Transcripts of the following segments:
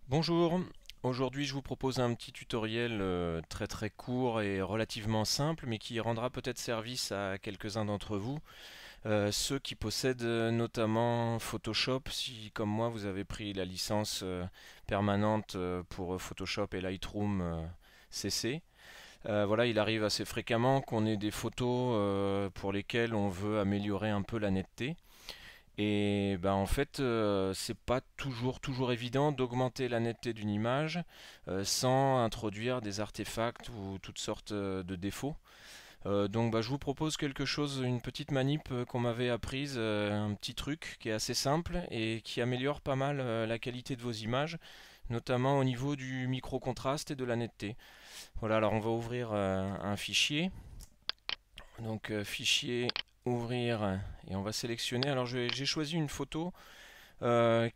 Bonjour, aujourd'hui je vous propose un petit tutoriel très court et relativement simple mais qui rendra peut-être service à quelques-uns d'entre vous, ceux qui possèdent notamment Photoshop, si comme moi vous avez pris la licence permanente pour Photoshop et Lightroom CC. Voilà, il arrive assez fréquemment qu'on ait des photos pour lesquelles on veut améliorer un peu la netteté. Et ben en fait, c'est pas toujours évident d'augmenter la netteté d'une image sans introduire des artefacts ou toutes sortes de défauts. Donc bah, je vous propose quelque chose, une petite manip qu'on m'avait apprise, un petit truc qui est assez simple et qui améliore pas mal la qualité de vos images, notamment au niveau du micro-contraste et de la netteté. Voilà, alors on va ouvrir un fichier. Donc fichier, ouvrir, et on va sélectionner. Alors j'ai choisi une photo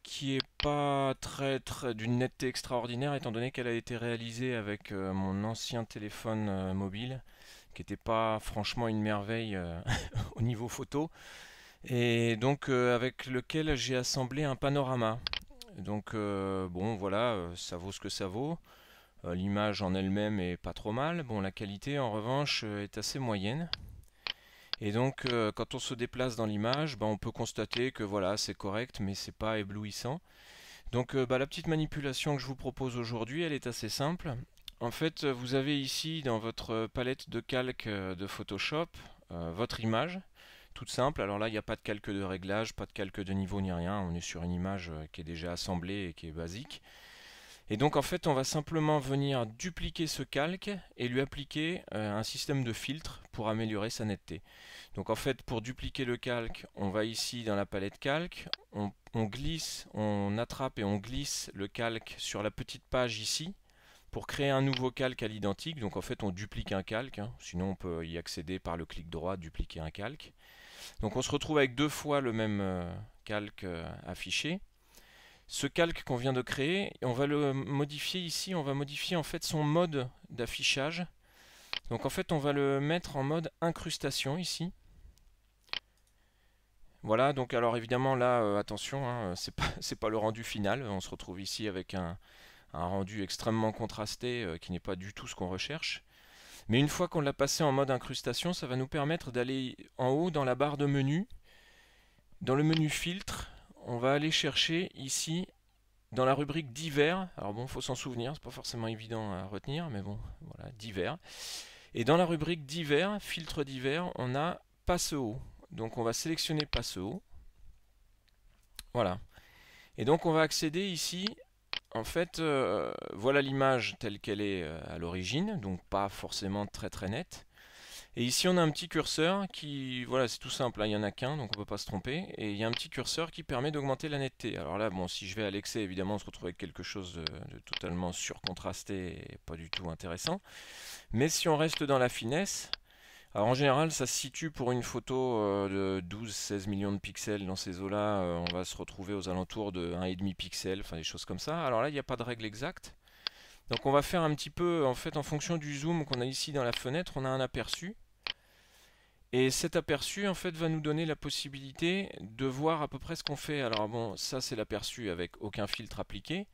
qui est pas très d'une netteté extraordinaire étant donné qu'elle a été réalisée avec mon ancien téléphone mobile qui n'était pas franchement une merveille au niveau photo et donc avec lequel j'ai assemblé un panorama. Donc bon voilà, ça vaut ce que ça vaut. L'image en elle-même est pas trop mal. Bon, la qualité en revanche est assez moyenne. Et donc, quand on se déplace dans l'image, bah, on peut constater que voilà, c'est correct, mais c'est pas éblouissant. Donc, bah, la petite manipulation que je vous propose aujourd'hui, elle est assez simple. En fait, vous avez ici dans votre palette de calque de Photoshop votre image, toute simple. Alors là, il n'y a pas de calque de réglage, pas de calque de niveau ni rien. On est sur une image qui est déjà assemblée et qui est basique. Et donc en fait, on va simplement venir dupliquer ce calque et lui appliquer un système de filtre pour améliorer sa netteté. Donc en fait, pour dupliquer le calque, on va ici dans la palette calque, on glisse, on attrape et on glisse le calque sur la petite page ici pour créer un nouveau calque à l'identique. Donc en fait, on duplique un calque, hein. Sinon on peut y accéder par le clic droit, dupliquer un calque. Donc on se retrouve avec deux fois le même calque affiché. Ce calque qu'on vient de créer, on va le modifier ici, on va modifier en fait son mode d'affichage. Donc en fait on va le mettre en mode incrustation ici. Voilà, donc alors évidemment là, attention, hein, c'est pas le rendu final. On se retrouve ici avec un rendu extrêmement contrasté qui n'est pas du tout ce qu'on recherche. Mais une fois qu'on l'a passé en mode incrustation, ça va nous permettre d'aller en haut dans la barre de menu. Dans le menu filtre, on va aller chercher ici dans la rubrique divers. Alors bon, il faut s'en souvenir, c'est pas forcément évident à retenir, mais bon, voilà, divers. Et dans la rubrique divers, filtre divers, on a passe haut. Donc on va sélectionner passe haut. Voilà. Et donc on va accéder ici. En fait, voilà l'image telle qu'elle est à l'origine, donc pas forcément très nette. Et ici on a un petit curseur qui, voilà, c'est tout simple, hein, il n'y en a qu'un, donc on ne peut pas se tromper. Et il y a un petit curseur qui permet d'augmenter la netteté. Alors là, bon, si je vais à l'excès, évidemment, on se retrouve avec quelque chose de totalement surcontrasté et pas du tout intéressant. Mais si on reste dans la finesse, alors en général, ça se situe pour une photo de 12-16 millions de pixels dans ces eaux-là, on va se retrouver aux alentours de 1,5 pixels, enfin des choses comme ça. Alors là, il n'y a pas de règle exacte. Donc on va faire un petit peu, en fait, en fonction du zoom qu'on a ici dans la fenêtre, on a un aperçu. Et cet aperçu, en fait, va nous donner la possibilité de voir à peu près ce qu'on fait. Alors bon, ça c'est l'aperçu avec aucun filtre appliqué.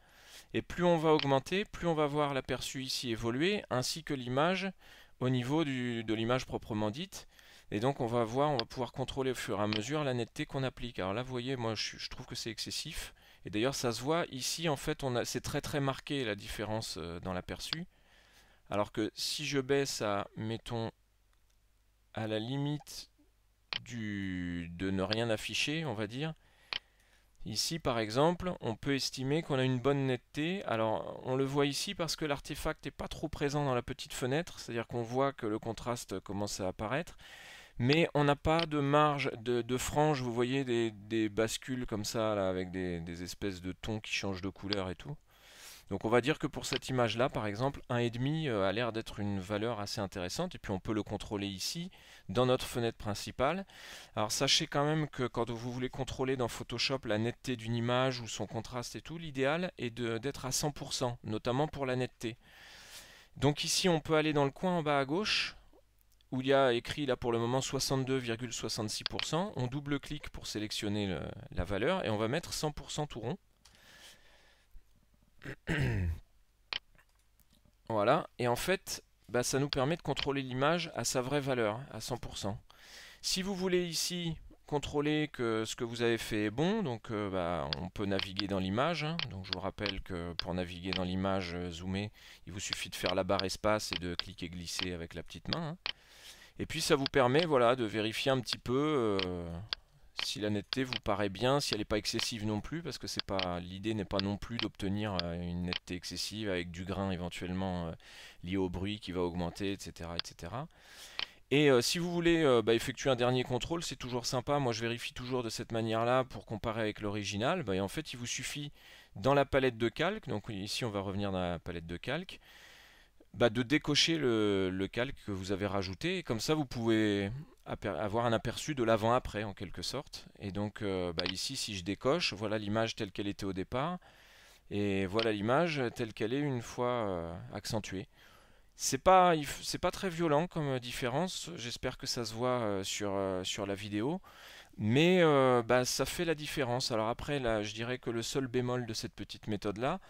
Et plus on va augmenter, plus on va voir l'aperçu ici évoluer, ainsi que l'image au niveau de l'image proprement dite. Et donc on va voir, on va pouvoir contrôler au fur et à mesure la netteté qu'on applique. Alors là, vous voyez, moi je trouve que c'est excessif. Et d'ailleurs, ça se voit ici, en fait, c'est très marqué la différence dans l'aperçu. Alors que si je baisse à, mettons, à la limite de ne rien afficher, on va dire. Ici, par exemple, on peut estimer qu'on a une bonne netteté. Alors, on le voit ici parce que l'artefact n'est pas trop présent dans la petite fenêtre, c'est-à-dire qu'on voit que le contraste commence à apparaître, mais on n'a pas de marge, de frange, vous voyez, des bascules comme ça, là, avec des espèces de tons qui changent de couleur et tout. Donc on va dire que pour cette image-là, par exemple, 1,5 a l'air d'être une valeur assez intéressante, et puis on peut le contrôler ici, dans notre fenêtre principale. Alors sachez quand même que quand vous voulez contrôler dans Photoshop la netteté d'une image ou son contraste et tout, l'idéal est d'être à 100%, notamment pour la netteté. Donc ici on peut aller dans le coin en bas à gauche, où il y a écrit là pour le moment 62,66%. On double-clique pour sélectionner la valeur, et on va mettre 100% tout rond. Voilà, et en fait, bah, ça nous permet de contrôler l'image à sa vraie valeur, à 100%. Si vous voulez ici contrôler que ce que vous avez fait est bon, donc bah, on peut naviguer dans l'image, hein. Donc je vous rappelle que pour naviguer dans l'image zoomée, il vous suffit de faire la barre espace et de cliquer glisser avec la petite main, hein. Et puis ça vous permet, voilà, de vérifier un petit peu si la netteté vous paraît bien, si elle n'est pas excessive non plus, parce que c'est pas l'idée n'est pas non plus d'obtenir une netteté excessive avec du grain éventuellement lié au bruit qui va augmenter, etc., etc. Et si vous voulez bah, effectuer un dernier contrôle, c'est toujours sympa. Moi, je vérifie toujours de cette manière-là pour comparer avec l'original. Bah, et en fait, il vous suffit dans la palette de calque, donc ici on va revenir dans la palette de calque, bah, de décocher le calque que vous avez rajouté. Et comme ça, vous pouvez avoir un aperçu de l'avant-après en quelque sorte. Et donc bah, ici, si je décoche, voilà l'image telle qu'elle était au départ. Et voilà l'image telle qu'elle est une fois accentuée. C'est pas très violent comme différence. J'espère que ça se voit sur la vidéo. Mais bah, ça fait la différence. Alors après, là, je dirais que le seul bémol de cette petite méthode-là,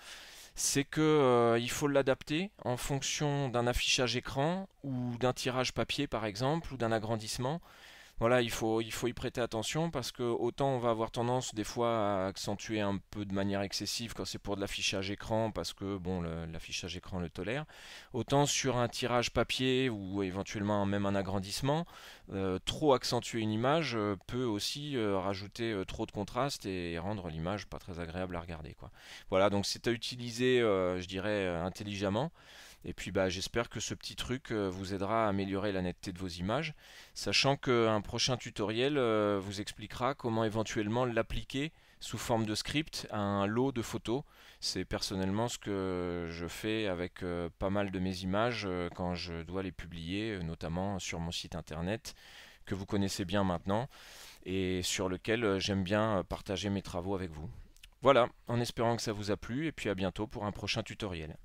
c'est que il faut l'adapter en fonction d'un affichage écran ou d'un tirage papier par exemple ou d'un agrandissement. Voilà, il faut y prêter attention parce que autant on va avoir tendance des fois à accentuer un peu de manière excessive quand c'est pour de l'affichage écran parce que bon l'affichage écran le tolère, autant sur un tirage papier ou éventuellement même un agrandissement, trop accentuer une image peut aussi rajouter trop de contraste et rendre l'image pas très agréable à regarder, quoi. Voilà, donc c'est à utiliser, je dirais, intelligemment. Et puis bah, j'espère que ce petit truc vous aidera à améliorer la netteté de vos images, sachant qu'un prochain tutoriel vous expliquera comment éventuellement l'appliquer sous forme de script à un lot de photos. C'est personnellement ce que je fais avec pas mal de mes images quand je dois les publier, notamment sur mon site internet que vous connaissez bien maintenant et sur lequel j'aime bien partager mes travaux avec vous. Voilà, en espérant que ça vous a plu et puis à bientôt pour un prochain tutoriel.